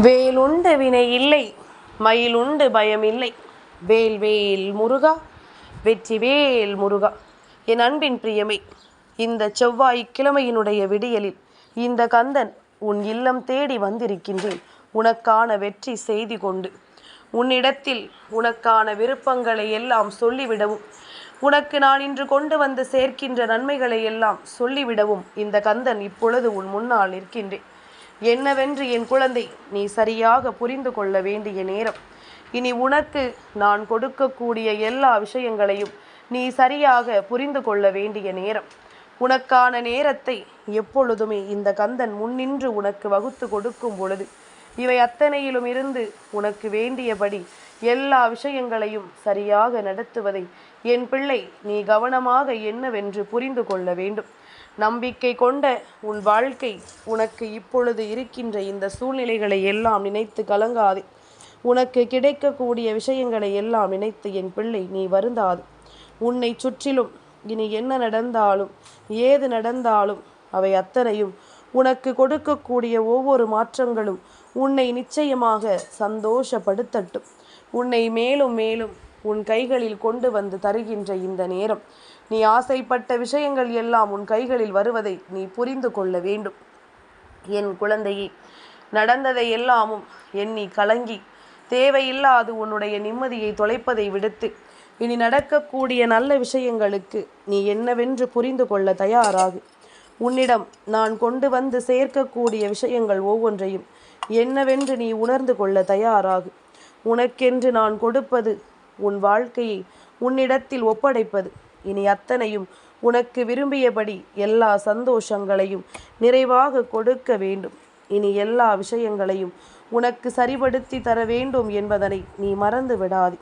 வேலுண்டு வினை இல்லை, மயிலுண்டு பயமில்லை. வேல் வேல் முருகா, வெற்றி வேல் முருகா. என் அன்பின் பிரியமை, இந்த செவ்வாய்க்கிழமையினுடைய விடியலில் இந்த கந்தன் உன் இல்லம் தேடி வந்திருக்கின்றேன். உனக்கான வெற்றி செய்தி கொண்டு உன்னிடத்தில் உனக்கான விருப்பங்களை எல்லாம் சொல்லிவிடவும், உனக்கு நான் இன்று கொண்டு வந்து சேர்க்கின்ற நன்மைகளை எல்லாம் சொல்லிவிடவும் இந்த கந்தன் இப்பொழுது உன் முன்னால் நிற்கின்றேன். என்னவென்று என் குழந்தை நீ சரியாக புரிந்து கொள்ள வேண்டிய நேரம். இனி உனக்கு நான் கொடுக்கக்கூடிய எல்லா விஷயங்களையும் நீ சரியாக புரிந்து கொள்ள வேண்டிய நேரம். உனக்கான நேரத்தை எப்பொழுதுமே இந்த கந்தன் முன்னின்று உனக்கு வகுத்து கொடுக்கும் பொழுது இவை அத்தனையிலும் இருந்து உனக்கு வேண்டியபடி எல்லா விஷயங்களையும் சரியாக நடத்துவதை என் பிள்ளை நீ கவனமாக என்னவென்று புரிந்து கொள்ள வேண்டும். நம்பிக்கை கொண்ட உன் வாழ்க்கை உனக்கு இப்பொழுது இருக்கின்ற இந்த சூழ்நிலைகளை எல்லாம் நினைத்து கலங்காதே. உனக்கு கிடைக்கக்கூடிய விஷயங்களை எல்லாம் நினைத்து என் பிள்ளை நீ வருந்தாது. உன்னை சுற்றிலும் இனி என்ன நடந்தாலும் ஏது நடந்தாலும் அவை அத்தனையும் உனக்கு கொடுக்கக்கூடிய ஒவ்வொரு மாற்றங்களும் உன்னை நிச்சயமாக சந்தோஷப்படுத்தட்டும். உன்னை மேலும் மேலும் உன் கைகளில் கொண்டு வந்து தருகின்ற இந்த நேரம், நீ ஆசைப்பட்ட விஷயங்கள் எல்லாம் உன் கைகளில் வருவதை நீ புரிந்து கொள்ள வேண்டும். என் குழந்தையே, நடந்ததை எல்லாமும் எண்ணி கலங்கி தேவையில்லாது உன்னுடைய நிம்மதியை தொலைப்பதை விடுத்து இனி நடக்கக்கூடிய நல்ல விஷயங்களுக்கு நீ என்னவென்று புரிந்து கொள்ள தயாராகு. உன்னிடம் நான் கொண்டு வந்து சேர்க்கக்கூடிய விஷயங்கள் ஒவ்வொன்றையும் என்னவென்று நீ உணர்ந்து கொள்ள தயாராகு. உனக்கென்று நான் கொடுப்பது, உன் வாழ்க்கையை உன்னிடத்தில் ஒப்படைப்பது, இனி அத்தனையும் உனக்கு விரும்பியபடி எல்லா சந்தோஷங்களையும் நிறைவாக கொடுக்க வேண்டும். இனி எல்லா விஷயங்களையும் உனக்கு சரிபடுத்தி தர வேண்டும் என்பதனை நீ மறந்து விடாதே.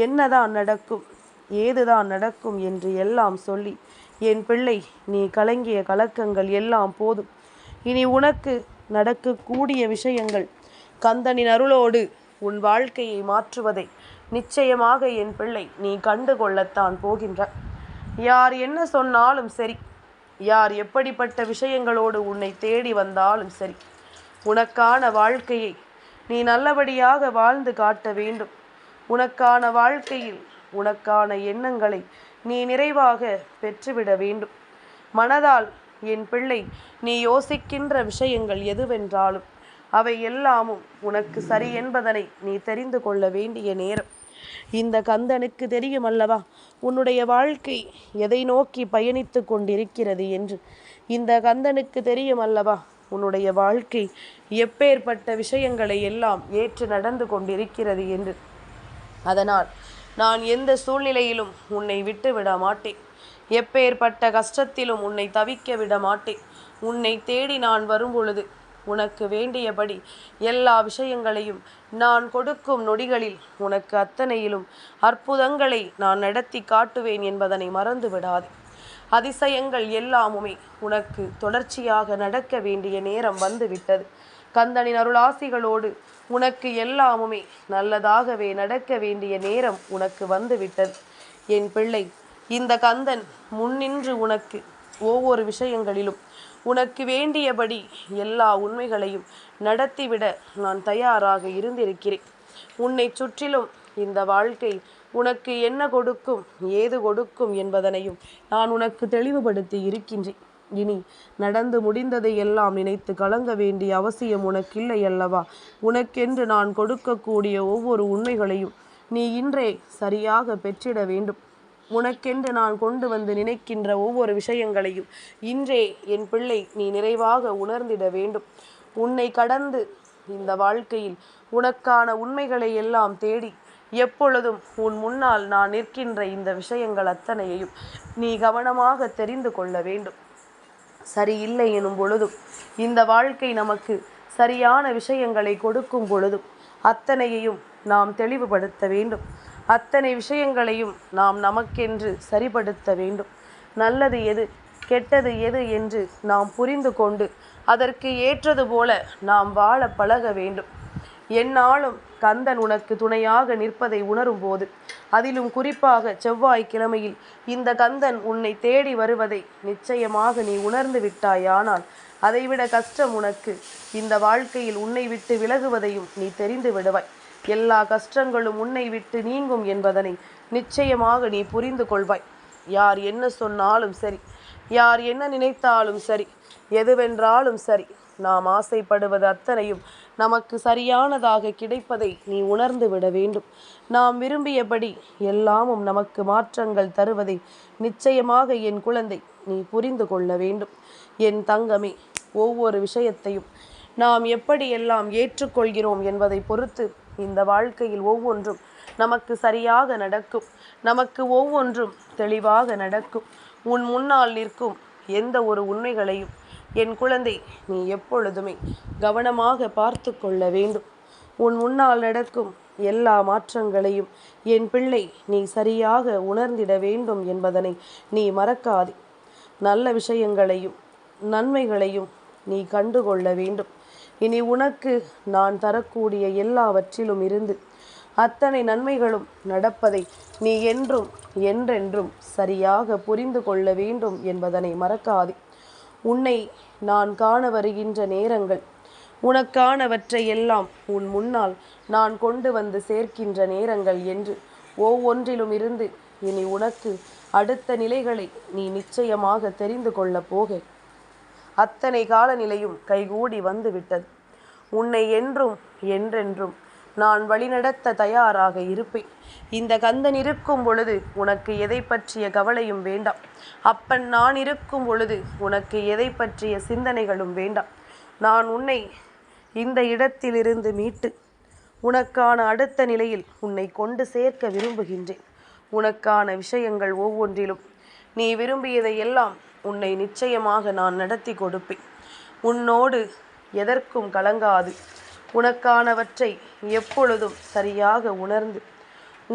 என்னதான் நடக்கும், ஏதுதான் நடக்கும் என்று எல்லாம் சொல்லி என் பிள்ளை நீ கலங்கிய கலக்கங்கள் எல்லாம் போதும். இனி உனக்கு நடக்கக்கூடிய விஷயங்கள் கந்தனின் அருளோடு உன் வாழ்க்கையை மாற்றுவதை நிச்சயமாக என் பிள்ளை நீ கண்டு கொள்ளத்தான் போகின்றாய். யார் என்ன சொன்னாலும் சரி, யார் எப்படிப்பட்ட விஷயங்களோடு உன்னை தேடி வந்தாலும் சரி, உனக்கான வாழ்க்கையை நீ நல்லபடியாக வாழ்ந்து காட்ட வேண்டும். உனக்கான வாழ்க்கையில் உனக்கான எண்ணங்களை நீ நிறைவாக பெற்றுவிட வேண்டும். மனதால் என் பிள்ளை நீ யோசிக்கின்ற விஷயங்கள் எதுவென்றாலும் அவை எல்லாமும் உனக்கு சரி என்பதனை நீ தெரிந்து கொள்ள வேண்டிய நேரம். இந்த கந்தனுக்கு தெரியும் அல்லவா உன்னுடைய வாழ்க்கை எதை நோக்கி பயணித்து கொண்டிருக்கிறது என்று. இந்த கந்தனுக்கு தெரியும் அல்லவா உன்னுடைய வாழ்க்கை எப்பேற்பட்ட விஷயங்களை எல்லாம் ஏற்று நடந்து கொண்டிருக்கிறது என்று. அதனால் நான் எந்த சூழ்நிலையிலும் உன்னை விட்டு விட மாட்டேன். எப்பேற்பட்ட கஷ்டத்திலும் உன்னை தவிக்க விட மாட்டேன். உன்னை தேடி நான் வரும் பொழுது உனக்கு வேண்டியபடி எல்லா விஷயங்களையும் நான் கொடுக்கும் நொடிகளில் உனக்கு அத்தனையிலும் அற்புதங்களை நான் நடத்தி காட்டுவேன் என்பதனை மறந்து விடாது. அதிசயங்கள் எல்லாமுமே உனக்கு தொடர்ச்சியாக நடக்க வேண்டிய நேரம் வந்துவிட்டது. கந்தனின் அருளாசிகளோடு உனக்கு எல்லாமுமே நல்லதாகவே நடக்க வேண்டிய நேரம் உனக்கு வந்துவிட்டது. என் பிள்ளை, இந்த கந்தன் முன்னின்று உனக்கு ஒவ்வொரு விஷயங்களிலும் உனக்கு வேண்டியபடி எல்லா உண்மைகளையும் நடத்திவிட நான் தயாராக இருந்திருக்கிறேன். உன்னை சுற்றிலும் இந்த வாழ்க்கை உனக்கு என்ன கொடுக்கும், ஏது கொடுக்கும் என்பதனையும் நான் உனக்கு தெளிவுபடுத்தி இருக்கின்றேன். இனி நடந்து முடிந்ததை எல்லாம் நினைத்து கலங்க வேண்டிய அவசியம் உனக்கில்லை அல்லவா? உனக்கென்று நான் கொடுக்கக்கூடிய ஒவ்வொரு உண்மைகளையும் நீ இன்றே சரியாக பெற்றிட வேண்டும். உனக்கென்று நான் கொண்டு வந்து நினைக்கின்ற ஒவ்வொரு விஷயங்களையும் இன்றே என் பிள்ளை நீ நிறைவாக உணர்ந்திட வேண்டும். உன்னை கடந்து இந்த வாழ்க்கையில் உனக்கான உண்மைகளை எல்லாம் தேடி எப்பொழுதும் உன் முன்னால் நான் நிற்கின்ற இந்த விஷயங்கள் அத்தனையையும் நீ கவனமாக தெரிந்து கொள்ள வேண்டும். சரியில்லை எனும் பொழுதும், இந்த வாழ்க்கை நமக்கு சரியான விஷயங்களை கொடுக்கும் பொழுதும் அத்தனையையும் நாம் தெளிவுபடுத்த வேண்டும். அத்தனை விஷயங்களையும் நாம் நமக்கென்று சரிபடுத்த வேண்டும். நல்லது எது, கெட்டது எது என்று நாம் புரிந்து கொண்டு அதற்கு ஏற்றது போல நாம் வாழ பழக வேண்டும். எந்நாளும் கந்தன் உனக்கு துணையாக நிற்பதை உணரும் போது, அதிலும் குறிப்பாக செவ்வாய்க்கிழமையில் இந்த கந்தன் உன்னை தேடி வருவதை நிச்சயமாக நீ உணர்ந்து விட்டாயானால் அதைவிட கஷ்டம் உனக்கு இந்த வாழ்க்கையில் உன்னை விட்டு விலகுவதையும் நீ தெரிந்து விடுவாய். எல்லா கஷ்டங்களும் உன்னை விட்டு நீங்கும் என்பதனை நிச்சயமாக நீ புரிந்து கொள்வாய். யார் என்ன சொன்னாலும் சரி, யார் என்ன நினைத்தாலும் சரி, எதுவென்றாலும் சரி, நாம் ஆசைப்படுவது அத்தனையும் நமக்கு சரியானதாக கிடைப்பதை நீ உணர்ந்து விட வேண்டும். நாம் விரும்பியபடி எல்லாமும் நமக்கு மாற்றங்கள் தருவதை நிச்சயமாக என் குழந்தை நீ புரிந்து கொள்ள வேண்டும். என் தங்கமே, ஒவ்வொரு விஷயத்தையும் நாம் எப்படியெல்லாம் ஏற்றுக்கொள்கிறோம் என்பதை பொறுத்து இந்த வாழ்க்கையில் ஒவ்வொன்றும் நமக்கு சரியாக நடக்கும். நமக்கு ஒவ்வொன்றும் தெளிவாக நடக்கும். உன் முன்னால் நிற்கும் எந்த ஒரு உண்மைகளையும் என் குழந்தை நீ எப்பொழுதுமே கவனமாக பார்த்து கொள்ள வேண்டும். உன் முன்னால் நடக்கும் எல்லா மாற்றங்களையும் என் பிள்ளை நீ சரியாக உணர்ந்திட வேண்டும் என்பதனை நீ மறக்காதே. நல்ல விஷயங்களையும் நன்மைகளையும் நீ கண்டுகொள்ள வேண்டும். இனி உனக்கு நான் தரக்கூடிய எல்லாவற்றிலும் இருந்து அத்தனை நன்மைகளும் நடப்பதை நீ என்றென்றும் சரியாக புரிந்து கொள்ள வேண்டும் என்பதனை மறக்காதே. உன்னை நான் காண வருகின்ற நேரங்கள், உனக்கானவற்றை எல்லாம் உன் முன்னால் நான் கொண்டு வந்து சேர்க்கின்ற நேரங்கள் என்று ஒவ்வொன்றிலும் இருந்து இனி உனக்கு அடுத்த நிலைகளை நீ நிச்சயமாக தெரிந்து கொள்ளப் போக அத்தனை காலநிலையும் கைகூடி வந்து விட்டது. உன்னை என்றென்றும் நான் வழிநடத்த தயாராக இருப்பேன். இந்த கந்தன் இருக்கும் பொழுது உனக்கு எதை பற்றிய கவலையும் வேண்டாம். அப்பன் நான் இருக்கும் பொழுது உனக்கு எதை பற்றிய சிந்தனைகளும் வேண்டாம். நான் உன்னை இந்த இடத்திலிருந்து மீட்டு உனக்கான அடுத்த நிலையில் உன்னை கொண்டு சேர்க்க விரும்புகின்றேன். உனக்கான விஷயங்கள் ஒவ்வொன்றிலும் நீ விரும்பியதை எல்லாம் உன்னை நிச்சயமாக நான் நடத்தி கொடுப்பேன். உன்னோடு எதற்கும் கலங்காது உனக்கானவற்றை எப்பொழுதும் சரியாக உணர்ந்து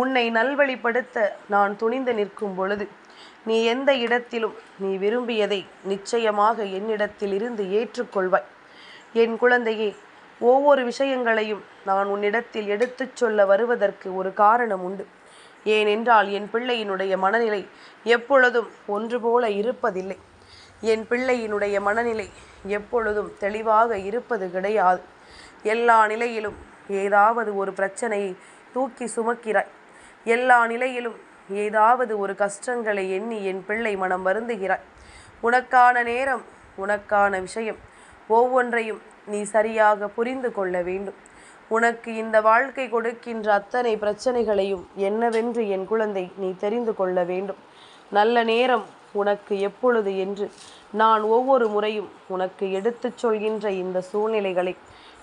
உன்னை நல்வழிப்படுத்த நான் துணிந்து நிற்கும் பொழுது நீ எந்த இடத்திலும் நீ விரும்பியதை நிச்சயமாக என்னிடத்தில் இருந்து ஏற்றுக்கொள்வாய். என் குழந்தையே, ஒவ்வொரு விஷயங்களையும் நான் உன்னிடத்தில் எடுத்துச் சொல்ல வருவதற்கு ஒரு காரணம் உண்டு. ஏனென்றால் என் பிள்ளையினுடைய மனநிலை எப்பொழுதும் ஒன்று போல இருப்பதில்லை. என் பிள்ளையினுடைய மனநிலை எப்பொழுதும் தெளிவாக இருப்பது கிடையாது. எல்லா நிலையிலும் ஏதாவது ஒரு பிரச்சனையை தூக்கி சுமக்கிறாய். எல்லா நிலையிலும் ஏதாவது ஒரு கஷ்டங்களை எண்ணி என் பிள்ளை மனம் வருந்துகிறாய். உனக்கான நேரம், உனக்கான விஷயம் ஒவ்வொன்றையும் நீ சரியாக புரிந்து கொள்ள வேண்டும். உனக்கு இந்த வாழ்க்கை கொடுக்கின்ற அத்தனை பிரச்சனைகளையும் என்னவென்று என் குழந்தை நீ தெரிந்து கொள்ள வேண்டும். நல்ல நேரம் உனக்கு எப்பொழுது என்று நான் ஒவ்வொரு முறையும் உனக்கு எடுத்துச் சொல்கின்ற இந்த சூழ்நிலைகளை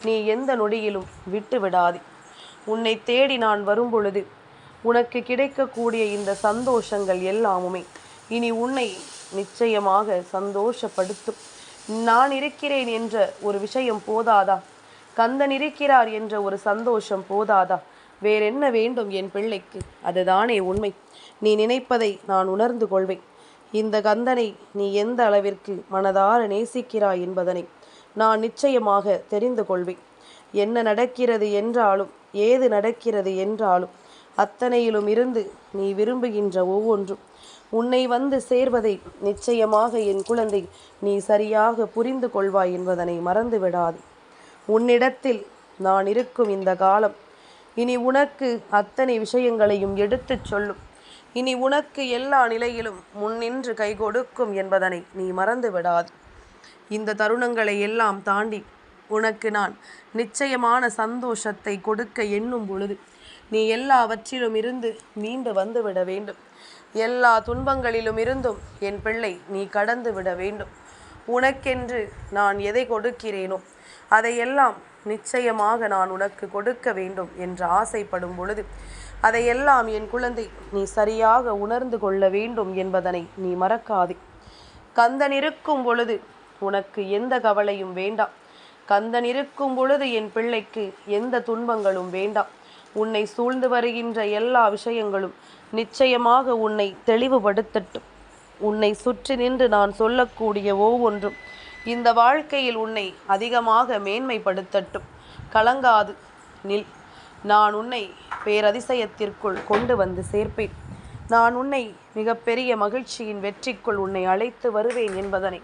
நீ எந்த நொடியிலும் விட்டு விடாதே. உன்னை தேடி நான் வரும்பொழுது உனக்கு கிடைக்கக்கூடிய இந்த சந்தோஷங்கள் எல்லாமுமே இனி உன்னை நிச்சயமாக சந்தோஷப்படுத்தும். நான் இருக்கிறேன் என்ற ஒரு விஷயம் போதாதா? கந்தன் இருக்கிறார் என்ற ஒரு சந்தோஷம் போதாதா? வேறென்ன வேண்டும் என் பிள்ளைக்கு? அதுதானே உண்மை. நீ நினைப்பதை நான் உணர்ந்து கொள்வேன். இந்த கந்தனை நீ எந்த அளவிற்கு மனதார நேசிக்கிறாய் என்பதனை நான் நிச்சயமாக தெரிந்து கொள்வேன். என்ன நடக்கிறது என்றாலும், ஏது நடக்கிறது என்றாலும் அத்தனையிலும் இருந்து நீ விரும்புகின்ற ஒவ்வொன்றும் உன்னை வந்து சேர்வதை நிச்சயமாக என் குழந்தை நீ சரியாக புரிந்து கொள்வாய் என்பதனை மறந்து விடாது. உன்னிடத்தில் நான் இருக்கும் இந்த காலம் இனி உனக்கு அத்தனை விஷயங்களையும் எடுத்துச் சொல்லும். இனி உனக்கு எல்லா நிலையிலும் முன்னின்று கை கொடுக்கும் என்பதனை நீ மறந்து விடாது. இந்த தருணங்களை எல்லாம் தாண்டி உனக்கு நான் நிச்சயமான சந்தோஷத்தை கொடுக்க எண்ணும் பொழுது நீ எல்லாவற்றிலும் இருந்து மீண்டு வந்துவிட வேண்டும். எல்லா துன்பங்களிலும் இருந்தும் என் பிள்ளை நீ கடந்து விட வேண்டும். உனக்கென்று நான் எதை கொடுக்கிறேனோ அதையெல்லாம் நிச்சயமாக நான் உனக்கு கொடுக்க வேண்டும் என்று ஆசைப்படும் பொழுது அதையெல்லாம் என் குழந்தை நீ சரியாக உணர்ந்து கொள்ள வேண்டும் என்பதனை நீ மறக்காதே. கந்தன் இருக்கும் பொழுது உனக்கு எந்த கவலையும் வேண்டாம். கந்தன் இருக்கும் பொழுது என் பிள்ளைக்கு எந்த துன்பங்களும் வேண்டாம். உன்னை சூழ்ந்து வருகின்ற எல்லா விஷயங்களும் நிச்சயமாக உன்னை தெளிவுபடுத்தட்டும். உன்னை சுற்றி நின்று நான் சொல்லக்கூடிய ஒவ்வொன்றும் இந்த வாழ்க்கையில் உன்னை அதிகமாக மேன்மைப்படுத்தட்டும். கலங்காது நில். நான் உன்னை பேரதிசயத்திற்குள் கொண்டு வந்து சேர்ப்பேன். நான் உன்னை மிகப்பெரிய மகிழ்ச்சியின் வெற்றிக்குள் உன்னை அழைத்து வருவேன் என்பதனை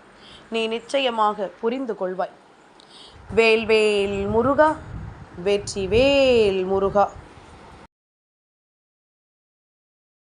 நீ நிச்சயமாக புரிந்து கொள்வாய். வேல்வேல் முருகா, வெற்றிவேல் முருகா.